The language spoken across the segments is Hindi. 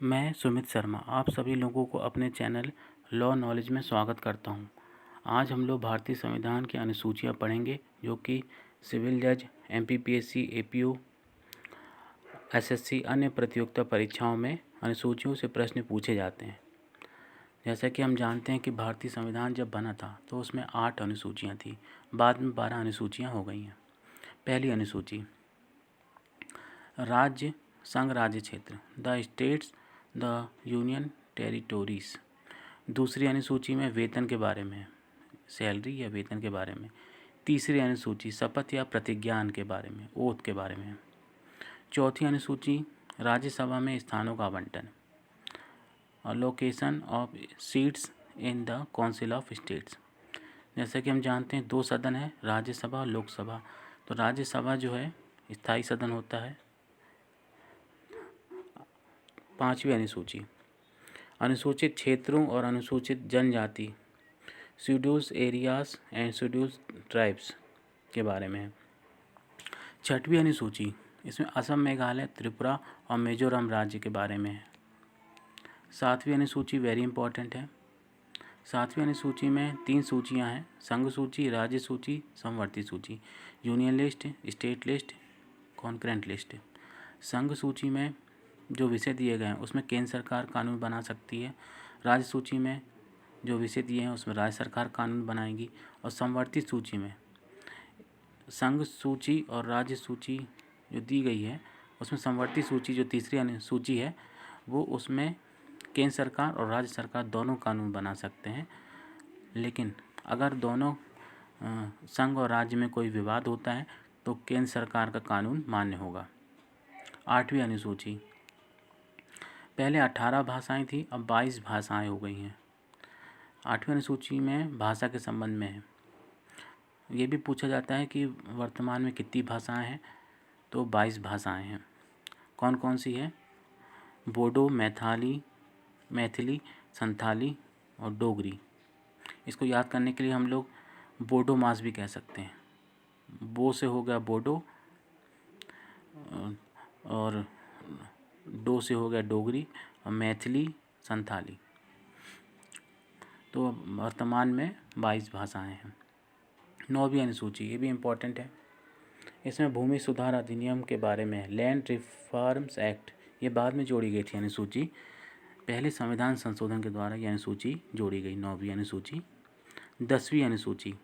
मैं सुमित शर्मा आप सभी लोगों को अपने चैनल लॉ नॉलेज में स्वागत करता हूं। आज हम लोग भारतीय संविधान की अनुसूचियां पढ़ेंगे जो कि सिविल जज, एमपीपीएससी, एपीओ, एसएससी अन्य प्रतियोगिता परीक्षाओं में अनुसूचियों से प्रश्न पूछे जाते हैं। जैसा कि हम जानते हैं कि भारतीय संविधान जब बना था तो उसमें 8 अनुसूचियाँ थी, बाद में 12 अनुसूचियाँ हो गई हैं। पहली अनुसूची, राज्य, संघ राज्य क्षेत्र, the states, the union territories. दूसरी अनुसूची में वेतन के बारे में, सैलरी या वेतन के बारे में। तीसरी अनुसूची शपथ या प्रतिज्ञान के बारे में, ओथ के बारे में। चौथी अनुसूची राज्यसभा में स्थानों का आवंटन, location of seats in the council of states. जैसा कि हम जानते हैं 2 सदन है, राज्यसभा और लोकसभा। तो राज्यसभा जो है स्थायी सदन होता है। पांचवी अनुसूची, अनुसूचित क्षेत्रों और अनुसूचित जनजाति, scheduled areas and scheduled tribes के बारे में है। छठवीं अनुसूची, इसमें असम, मेघालय, त्रिपुरा और मिजोरम राज्य के बारे में है। सातवीं अनुसूची वेरी इंपॉर्टेंट है। सातवीं अनुसूची में 3 सूचियां हैं, संघ सूची, राज्य सूची, समवर्ती सूची, union list, state list, concurrent list. संघ सूची में जो विषय दिए गए हैं उसमें केंद्र सरकार कानून बना सकती है। राज्य सूची में जो विषय दिए हैं उसमें राज्य सरकार कानून बनाएगी। और समवर्ती सूची में संघ सूची और राज्य सूची जो दी गई है उसमें समवर्ती सूची जो तीसरी सूची है वो उसमें केंद्र सरकार और राज्य सरकार दोनों कानून बना सकते हैं। लेकिन अगर दोनों संघ और राज्य में कोई विवाद होता है तो केंद्र सरकार का कानून मान्य होगा। आठवीं अनुसूची, पहले 18 भाषाएं थी, अब 22 भाषाएं हो गई हैं। आठवीं अनुसूची में भाषा के संबंध में है। ये भी पूछा जाता है कि वर्तमान में कितनी भाषाएं हैं, तो 22 भाषाएं हैं। कौन कौन सी है? बोडो, मैथिली, संथाली और डोगरी। इसको याद करने के लिए हम लोग बोडो मास भी कह सकते हैं। बो से हो गया बोडो और डो से हो गया डोगरी और मैथिली, संथाली। तो वर्तमान में 22 भाषाएं हैं। 9वीं अनुसूची, ये भी इम्पोर्टेंट है। इसमें भूमि सुधार अधिनियम के बारे में है, लैंड रिफॉर्म्स एक्ट। ये बाद में जोड़ी गई थी अनुसूची, पहले संविधान संशोधन के द्वारा ये अनुसूची जोड़ी गई। 9वीं अनुसूची। 10वीं अनुसूची,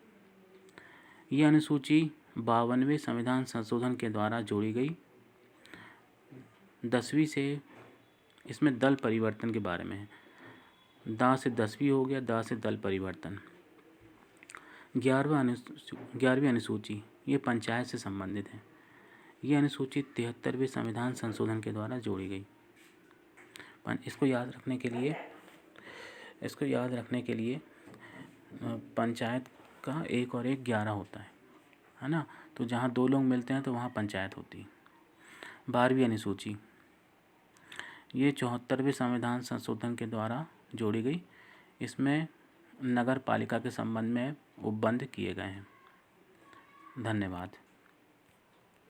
ये अनुसूची 52वें संविधान संशोधन के द्वारा जोड़ी गई। 10वीं से इसमें दल परिवर्तन के बारे में है। दा से 10वीं हो गया, दा से दल परिवर्तन। 11वीं अनुसूची, ये पंचायत से संबंधित है। ये अनुसूची 73वें संविधान संशोधन के द्वारा जोड़ी गई। इसको याद रखने के लिए पंचायत का 1 और 1 11 होता है ना। तो जहाँ 2 लोग मिलते हैं तो वहाँ पंचायत होती है। 12वीं अनुसूची, ये 74वें संविधान संशोधन के द्वारा जोड़ी गई। इसमें नगर पालिका के संबंध में उपबंध किए गए हैं। धन्यवाद।